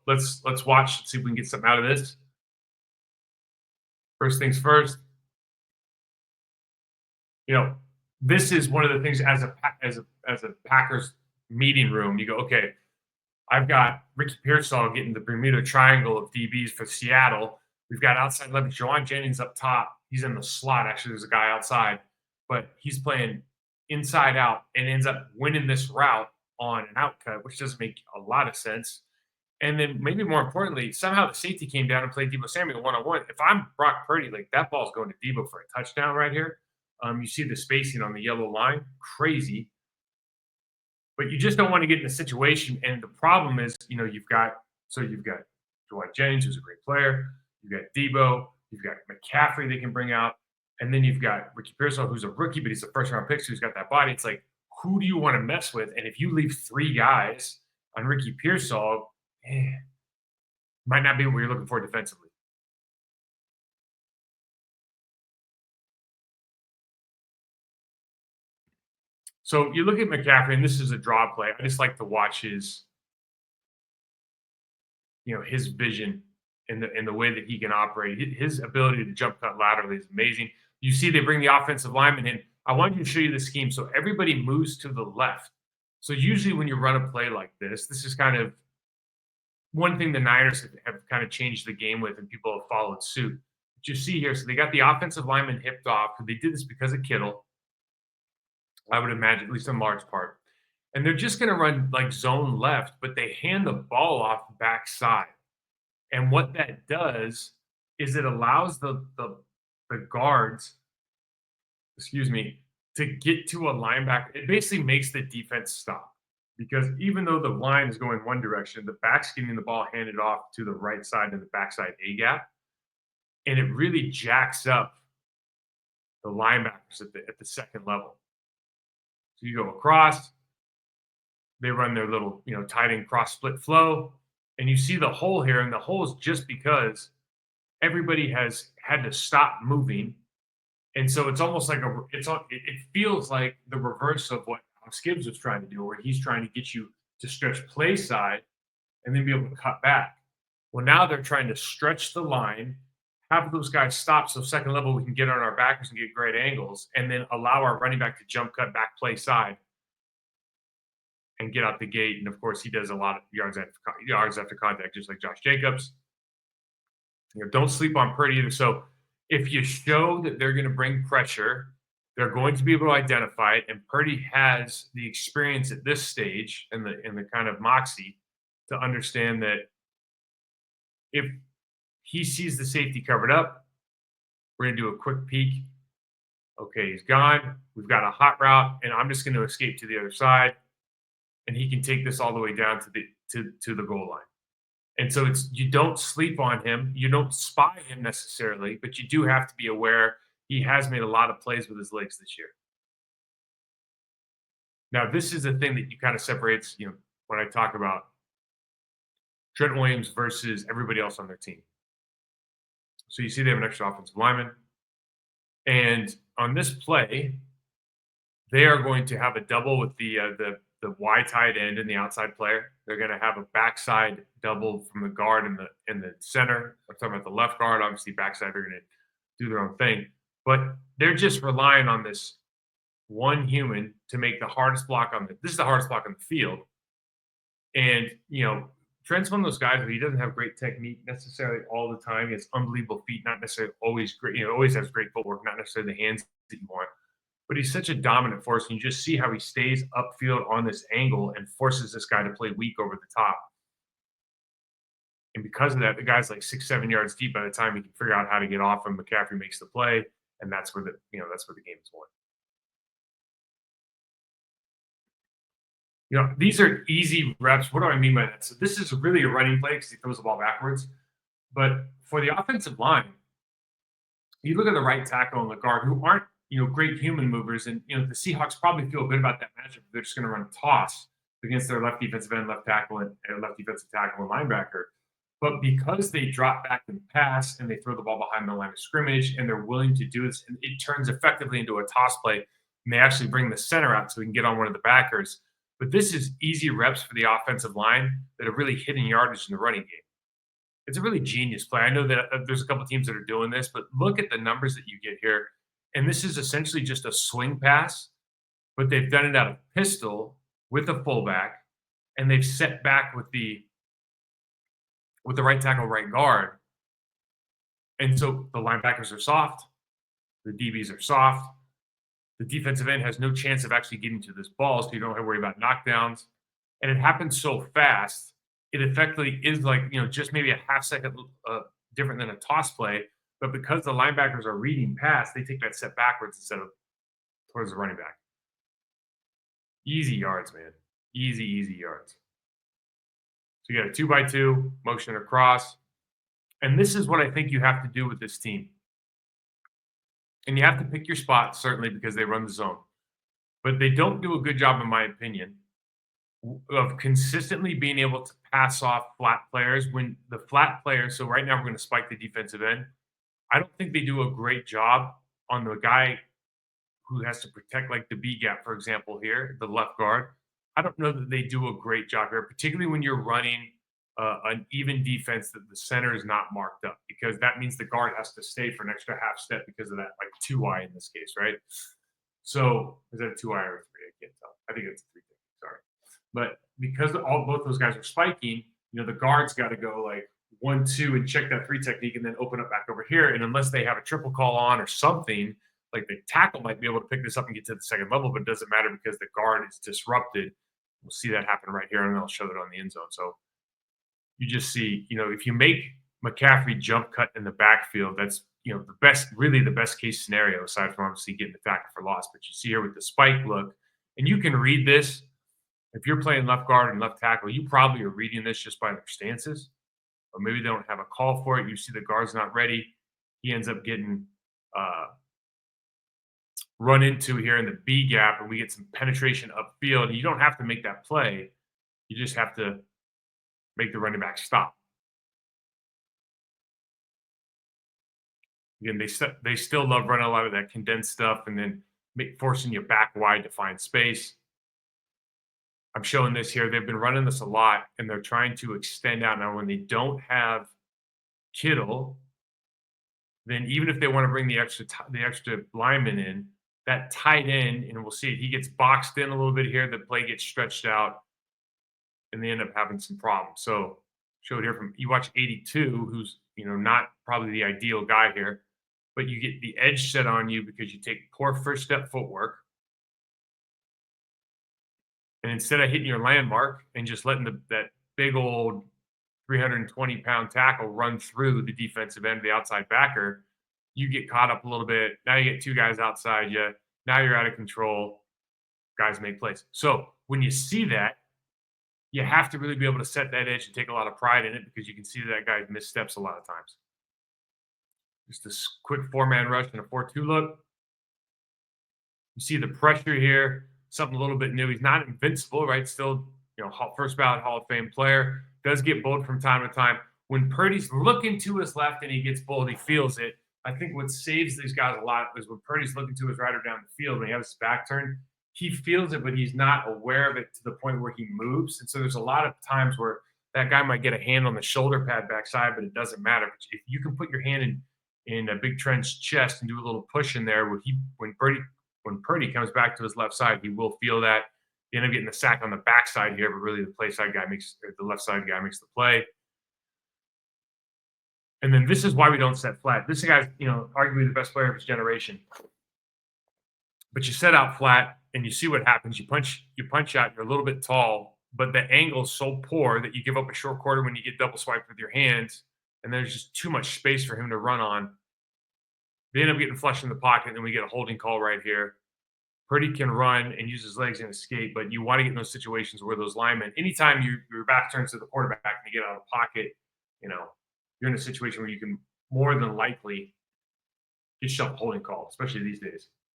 let's watch and see if we can get something out of this. First things first, you know, this is one of the things as a Packers meeting room. You go, okay, I've got Ricky Pearsall getting the Bermuda Triangle of DBs for Seattle. We've got outside left Jawan Jennings up top. He's in the slot. Actually, there's a guy outside, but he's playing inside out and ends up winning this route on an outcut, which doesn't make a lot of sense. And then maybe more importantly, somehow the safety came down and played Debo Samuel one-on-one. If I'm Brock Purdy, like that ball's going to Debo for a touchdown right here. You see the spacing on the yellow line, crazy. But you just don't want to get in a situation. And the problem is, you've got Dwight Jennings, who's a great player. You've got Debo. You've got McCaffrey they can bring out. And then you've got Ricky Pearsall, who's a rookie, but he's a first-round pick, so he's got that body. It's like, who do you want to mess with? And if you leave 3 guys on Ricky Pearsall, might not be what you're looking for defensively. So you look at McCaffrey, and this is a draw play. I just like to watch his vision and the way that he can operate. His ability to jump cut laterally is amazing. You see, they bring the offensive lineman in. I want you to show you the scheme. So everybody moves to the left. So usually when you run a play like this is kind of one thing the Niners have kind of changed the game with, and people have followed suit. But you see here, so they got the offensive lineman hipped off. They did this because of Kittle, I would imagine, at least in large part. And they're just going to run like zone left, but they hand the ball off backside. And what that does is it allows the guards, to get to a linebacker. It basically makes the defense stop, because even though the line is going one direction, the back's getting the ball handed off to the right side and the backside A gap, and it really jacks up the linebackers at the second level. So you go across, they run their little tight end cross split flow, and you see the hole here, and the hole is just because everybody has had to stop moving. And so it's almost like it feels like the reverse of what Alex Gibbs was trying to do, where he's trying to get you to stretch play side and then be able to cut back. Well, now they're trying to stretch the line, have those guys stop, so second level we can get on our backers and get great angles, and then allow our running back to jump cut back play side and get out the gate. And of course, he does a lot of yards after contact, just like Josh Jacobs. Don't sleep on Purdy either. So if you show that they're going to bring pressure, they're going to be able to identify it. And Purdy has the experience at this stage and the kind of moxie to understand that if he sees the safety covered up, we're going to do a quick peek. Okay, he's gone. We've got a hot route, and I'm just going to escape to the other side, and he can take this all the way down to the goal line. And so you don't sleep on him. You don't spy him necessarily, but you do have to be aware he has made a lot of plays with his legs this year. Now, this is the thing that you kind of separates, when I talk about Trent Williams versus everybody else on their team. So you see they have an extra offensive lineman. And on this play, they are going to have a double with the Y tight end and the outside player. They're going to have a backside double from the guard in the center. I'm talking about the left guard. Obviously, backside, they're going to do their own thing. But they're just relying on this one human to make the hardest block this is the hardest block on the field. And, Trent's one of those guys where he doesn't have great technique necessarily all the time. He has unbelievable feet, not necessarily always great. Always has great footwork, not necessarily the hands that you want. But he's such a dominant force. And you just see how he stays upfield on this angle and forces this guy to play weak over the top. And because of that, the guy's like 6-7 yards deep by the time he can figure out how to get off him. McCaffrey makes the play, and that's where the game is won. These are easy reps. What do I mean by that? So this is really a running play because he throws the ball backwards. But for the offensive line, you look at the right tackle and the guard, who aren't great human movers, and the Seahawks probably feel good about that matchup. They're just going to run a toss against their left defensive end, left tackle, and left defensive tackle and linebacker. But because they drop back and pass and they throw the ball behind the line of scrimmage, and they're willing to do this, and it turns effectively into a toss play, and they actually bring the center out so we can get on one of the backers. But this is easy reps for the offensive line that are really hitting yardage in the running game. It's a really genius play. I know that there's a couple teams that are doing this, but look at the numbers that you get here. And this is essentially just a swing pass, but they've done it out of pistol with a fullback, and they've set back with the right tackle, right guard. And so the linebackers are soft, the DBs are soft. The defensive end has no chance of actually getting to this ball, so you don't have to worry about knockdowns. And it happens so fast, it effectively is like, just maybe a half second different than a toss play. But because the linebackers are reading pass, they take that step backwards instead of towards the running back. Easy yards, man. Easy, easy yards. So you got a 2x2, motion across. And this is what I think you have to do with this team. And you have to pick your spots, certainly, because they run the zone. But they don't do a good job, in my opinion, of consistently being able to pass off flat players when the flat players. So right now we're going to spike the defensive end. I don't think they do a great job on the guy who has to protect, like the B gap, for example, here, the left guard. I don't know that they do a great job here, particularly when you're running an even defense that the center is not marked up, because that means the guard has to stay for an extra half step because of that, like 2i in this case, right? So is that a 2i or a 3? I can't tell. I think it's a 3. Sorry. But because both those guys are spiking, the guard's got to go like 1-2 and check that 3 technique and then open up back over here. And unless they have a triple call on or something, like the tackle might be able to pick this up and get to the second level, but it doesn't matter because the guard is disrupted. We'll see that happen right here, and I'll show that on the end zone. So you just see, if you make McCaffrey jump cut in the backfield, that's, really the best case scenario, aside from obviously getting the tackle for loss. But you see here with the spike look, and you can read this. If you're playing left guard and left tackle, you probably are reading this just by their stances, or maybe they don't have a call for it. You see the guard's not ready. He ends up getting run into here in the B gap, and we get some penetration upfield. You don't have to make that play. You just have to make the running back stop. Again, they still love running a lot of that condensed stuff and then forcing you back wide to find space. I'm showing this here. They've been running this a lot, and they're trying to extend out. Now, when they don't have Kittle, then even if they want to bring the extra lineman in, that tight end, and we'll see it, he gets boxed in a little bit here. The play gets stretched out, and they end up having some problems. So, showed here you watch 82, who's not probably the ideal guy here, but you get the edge set on you because you take poor first step footwork. And instead of hitting your landmark and just letting that big old 320-pound tackle run through the defensive end of the outside backer, you get caught up a little bit. Now you get 2 guys outside you. Now you're out of control. Guys make plays. So when you see that, you have to really be able to set that edge and take a lot of pride in it, because you can see that guy missteps a lot of times. Just a quick 4-man rush and a 4-2 look. You see the pressure here, something a little bit new. He's not invincible, right? Still, first ballot Hall of Fame player. Does get bowled from time to time. When Purdy's looking to his left and he gets bowled, he feels it. I think what saves these guys a lot is when Purdy's looking to his right or down the field, when he has his back turned, he feels it, but he's not aware of it to the point where he moves. And so there's a lot of times where that guy might get a hand on the shoulder pad backside, but it doesn't matter. If you can put your hand in a Big Trent's chest and do a little push in there, when Purdy comes back to his left side, he will feel that. You end up getting the sack on the backside here, but really the the left side guy makes the play. And then this is why we don't set flat. This guy's, arguably the best player of his generation. But you set out flat and you see what happens. You punch out, you're a little bit tall, but the angle is so poor that you give up a short quarter when you get double swiped with your hands, and there's just too much space for him to run on. They end up getting flushed in the pocket, and then we get a holding call right here. Purdy can run and use his legs and escape, but you want to get in those situations where those linemen, anytime your back turns to the quarterback and you get out of the pocket, you're in a situation where you can more than likely get yourself a holding call, especially these days.